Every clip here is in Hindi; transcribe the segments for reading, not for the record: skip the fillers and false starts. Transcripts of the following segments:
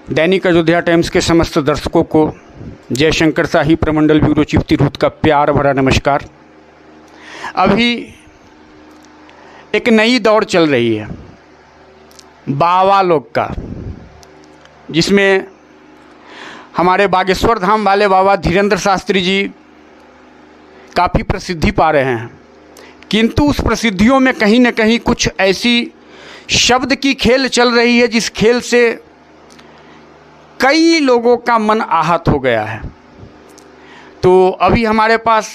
दैनिक अयोध्या टाइम्स के समस्त दर्शकों को जयशंकर शाही प्रमंडल ब्यूरो चीफ तिरहुत का प्यार भरा नमस्कार। अभी एक नई दौड़ चल रही है बाबा लोग का, जिसमें हमारे बागेश्वर धाम वाले बाबा धीरेंद्र शास्त्री जी काफ़ी प्रसिद्धि पा रहे हैं, किंतु उस प्रसिद्धियों में कहीं न कहीं कुछ ऐसी शब्द की खेल चल रही है जिस खेल से कई लोगों का मन आहत हो गया है। तो अभी हमारे पास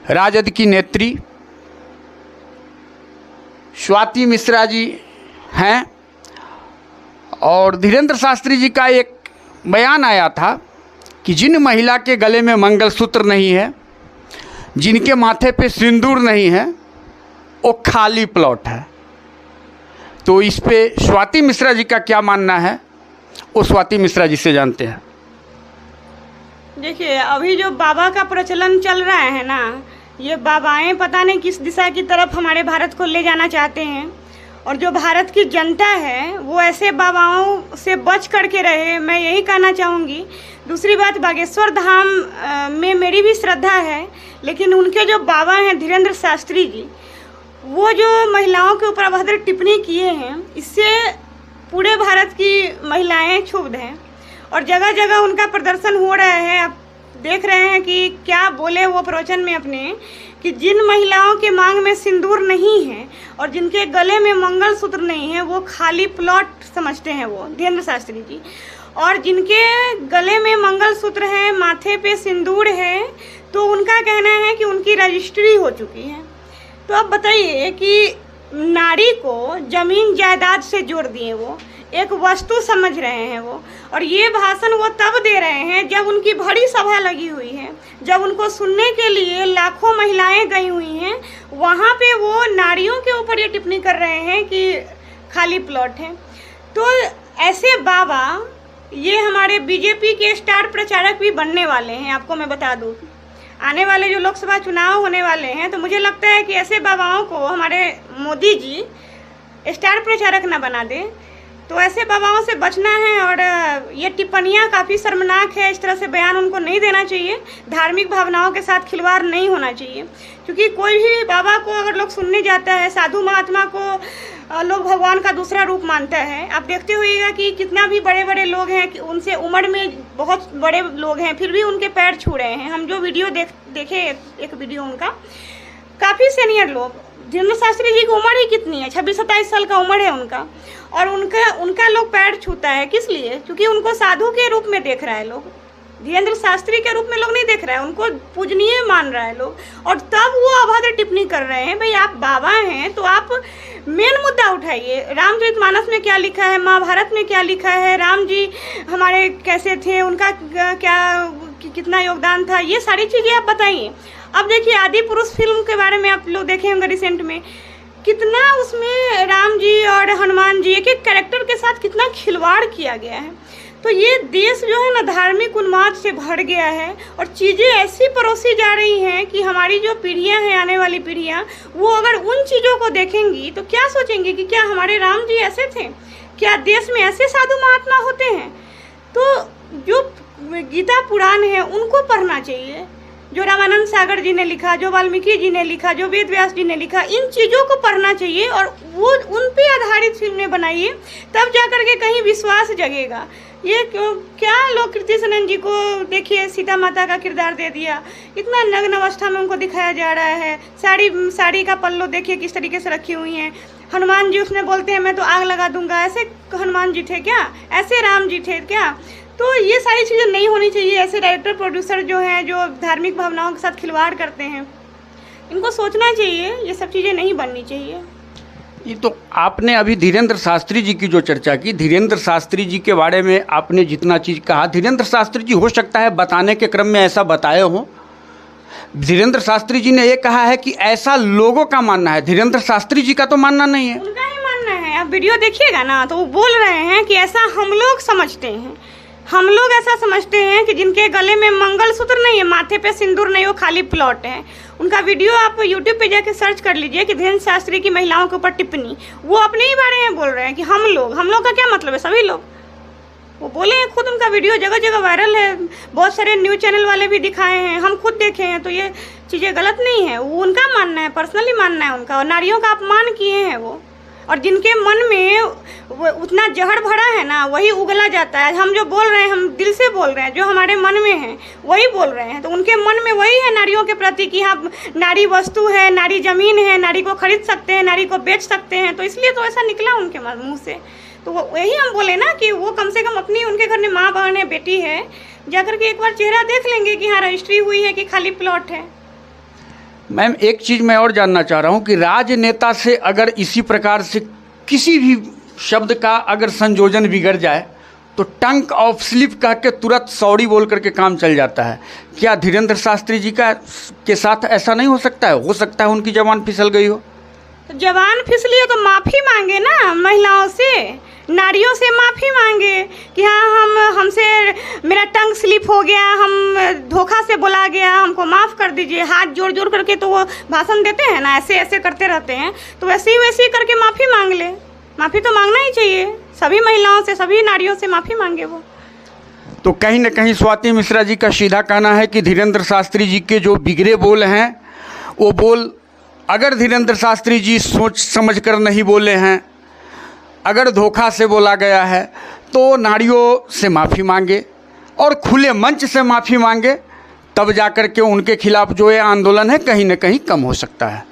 राजद की नेत्री स्वाति मिश्रा जी हैं और धीरेंद्र शास्त्री जी का एक बयान आया था कि जिन महिला के गले में मंगलसूत्र नहीं है, जिनके माथे पे सिंदूर नहीं है, वो खाली प्लॉट है। तो इस पे स्वाति मिश्रा जी का क्या मानना है, वो स्वाति मिश्रा जी से जानते हैं। देखिए, अभी जो बाबा का प्रचलन चल रहा है ना, ये बाबाएं पता नहीं किस दिशा की तरफ हमारे भारत को ले जाना चाहते हैं, और जो भारत की जनता है वो ऐसे बाबाओं से बच करके रहे, मैं यही कहना चाहूँगी। दूसरी बात, बागेश्वर धाम में मेरी भी श्रद्धा है, लेकिन उनके जो बाबा हैं धीरेंद्र शास्त्री जी, वो जो महिलाओं के ऊपर अभद्र टिप्पणी किए हैं, इससे पूरे भारत की महिलाएं क्षुब्ध हैं और जगह जगह उनका प्रदर्शन हो रहा है। आप देख रहे हैं कि क्या बोले वो प्रवचन में अपने, कि जिन महिलाओं के मांग में सिंदूर नहीं है और जिनके गले में मंगलसूत्र नहीं है, वो खाली प्लॉट समझते हैं वो धीरेंद्र शास्त्री जी, और जिनके गले में मंगलसूत्र है, माथे पे सिंदूर है, तो उनका कहना है कि उनकी रजिस्ट्री हो चुकी है। तो अब बताइए कि नारी को जमीन जायदाद से जोड़ दिए, वो एक वस्तु समझ रहे हैं वो, और ये भाषण वो तब दे रहे हैं जब उनकी बड़ी सभा लगी हुई है, जब उनको सुनने के लिए लाखों महिलाएं गई हुई हैं, वहाँ पे वो नारियों के ऊपर ये टिप्पणी कर रहे हैं कि खाली प्लॉट है। तो ऐसे बाबा ये हमारे बीजेपी के स्टार प्रचारक भी बनने वाले हैं। आपको मैं बता दूँ, आने वाले जो लोकसभा चुनाव होने वाले हैं, तो मुझे लगता है कि ऐसे बाबाओं को हमारे मोदी जी स्टार प्रचारक ना बना दें। तो ऐसे बाबाओं से बचना है, और ये टिप्पणियाँ काफ़ी शर्मनाक है। इस तरह से बयान उनको नहीं देना चाहिए। धार्मिक भावनाओं के साथ खिलवाड़ नहीं होना चाहिए, क्योंकि कोई भी बाबा को अगर लोग सुनने जाता है, साधु महात्मा को लोग भगवान का दूसरा रूप मानता है। आप देखते होइएगा कि कितना भी बड़े बड़े लोग हैं, कि उनसे उम्र में बहुत बड़े लोग हैं, फिर भी उनके पैर छू रहे हैं। हम जो वीडियो देखे एक वीडियो उनका, काफ़ी सीनियर लोग, धीरेंद्र शास्त्री जी की उम्र ही कितनी है, 26-27 साल का उम्र है उनका, और उनका लोग पैर छूता है। किस लिए? क्योंकि उनको साधु के रूप में देख रहा है लोग, धीरेंद्र शास्त्री के रूप में लोग नहीं देख रहा है, उनको पूजनीय मान रहा है लोग, और तब वो अभद्र टिप्पणी कर रहे हैं। भाई, आप बाबा हैं तो आप मेन मुद्दा उठाइए। रामचरितमानस में क्या लिखा है, महाभारत में क्या लिखा है, राम जी हमारे कैसे थे, उनका क्या कितना योगदान था, ये सारी चीज़ें आप बताइए। अब देखिए, आदि पुरुष फिल्म के बारे में आप लोग देखे होंगे रिसेंट में, कितना उसमें राम जी और हनुमान जी एक एक कैरेक्टर के साथ कितना खिलवाड़ किया गया है। तो ये देश जो है ना, धार्मिक उन्माद से भर गया है, और चीज़ें ऐसी परोसी जा रही हैं कि हमारी जो पीढ़ियां हैं, आने वाली पीढ़ियां, वो अगर उन चीज़ों को देखेंगी तो क्या सोचेंगी कि क्या हमारे राम जी ऐसे थे, क्या देश में ऐसे साधु महात्मा होते हैं। तो जो गीता पुराण है उनको पढ़ना चाहिए, जो रामानंद सागर जी ने लिखा, जो वाल्मीकि जी ने लिखा, जो वेद व्यास जी ने लिखा, इन चीज़ों को पढ़ना चाहिए, और वो उन पे आधारित फिल्में बनाइए, तब जाकर के कहीं विश्वास जगेगा। ये क्यों, क्या लोग कृति सेनन जी को देखिए, सीता माता का किरदार दे दिया, इतना नग्न अवस्था में उनको दिखाया जा रहा है। साड़ी का पल्लो देखिए किस तरीके से रखी हुई हैं। हनुमान जी उसमें बोलते हैं मैं तो आग लगा दूंगा, ऐसे हनुमान जी थे क्या, ऐसे राम जी थे क्या। तो ये सारी चीज़ें नहीं होनी चाहिए। ऐसे डायरेक्टर प्रोड्यूसर जो हैं, जो धार्मिक भावनाओं के साथ खिलवाड़ करते हैं, इनको सोचना चाहिए, ये सब चीज़ें नहीं बननी चाहिए। ये तो आपने अभी धीरेंद्र शास्त्री जी की जो चर्चा की, धीरेंद्र शास्त्री जी के बारे में आपने जितना चीज़ कहा, धीरेंद्र शास्त्री जी हो सकता है बताने के क्रम में ऐसा बताए हों। धीरेंद्र शास्त्री जी ने ये कहा है कि ऐसा लोगों का मानना है, धीरेंद्र शास्त्री जी का तो मानना नहीं है। उनका ही मानना है। आप वीडियो देखिएगा ना, तो वो बोल रहे हैं कि ऐसा हम लोग समझते हैं, हम लोग ऐसा समझते हैं कि जिनके गले में मंगलसूत्र नहीं है, माथे पे सिंदूर नहीं हो, खाली प्लॉट है। उनका वीडियो आप यूट्यूब पे जाके सर्च कर लीजिए कि धीरेंद्र शास्त्री की महिलाओं के ऊपर टिप्पणी, वो अपने ही बारे में बोल रहे हैं कि हम लोग का क्या मतलब है, सभी लोग। वो बोले हैं खुद, उनका वीडियो जगह जगह वायरल है, बहुत सारे न्यूज़ चैनल वाले भी दिखाए हैं, हम खुद देखे हैं। तो ये चीज़ें गलत नहीं है, वो उनका मानना है, पर्सनली मानना है उनका। और नारियों का अपमान किए हैं वो, और जिनके मन में वो उतना जहर भरा है ना, वही उगला जाता है। हम जो बोल रहे हैं, हम दिल से बोल रहे हैं, जो हमारे मन में है वही बोल रहे हैं। तो उनके मन में वही है नारियों के प्रति कि हाँ, नारी वस्तु है, नारी जमीन है, नारी को खरीद सकते हैं, नारी को बेच सकते हैं। तो इसलिए तो ऐसा निकला उनके मुँह से। तो वही हम बोले ना कि वो कम से कम अपनी, उनके घर में माँ बहन है, बेटी है, जाकर के एक बार चेहरा देख लेंगे कि हाँ रजिस्ट्री हुई है कि खाली प्लॉट है। मैम, एक चीज़ मैं और जानना चाह रहा हूँ कि राजनेता से अगर इसी प्रकार से किसी भी शब्द का अगर संयोजन बिगड़ जाए तो टंक ऑफ स्लिप कह के तुरंत सॉरी बोल करके काम चल जाता है। क्या धीरेन्द्र शास्त्री जी के साथ ऐसा नहीं हो सकता है? हो सकता है उनकी जबान फिसल गई हो। तो जबान फिसली हो तो माफ़ी मांगे ना, महिलाओं से, नारियों से माफ़ी मांगे कि हाँ हमसे मेरा टंग स्लिप हो गया, हम धोखा से बोला गया, हमको माफ़ कर दीजिए। हाथ जोड़ जोड़ करके तो वो भाषण देते हैं ना, ऐसे ऐसे करते रहते हैं। तो वैसे ही करके माफ़ी मांग ले। माफ़ी तो मांगना ही चाहिए, सभी महिलाओं से, सभी नारियों से माफ़ी मांगे वो। तो कहीं ना कहीं स्वाति मिश्रा जी का सीधा कहना है कि धीरेन्द्र शास्त्री जी के जो बिगड़े बोल हैं, वो बोल अगर धीरेन्द्र शास्त्री जी सोच समझ कर नहीं बोले हैं, अगर धोखा से बोला गया है, तो नारियों से माफ़ी मांगे और खुले मंच से माफ़ी मांगे, तब जाकर के उनके खिलाफ जो ये आंदोलन है कहीं ना कहीं कम हो सकता है।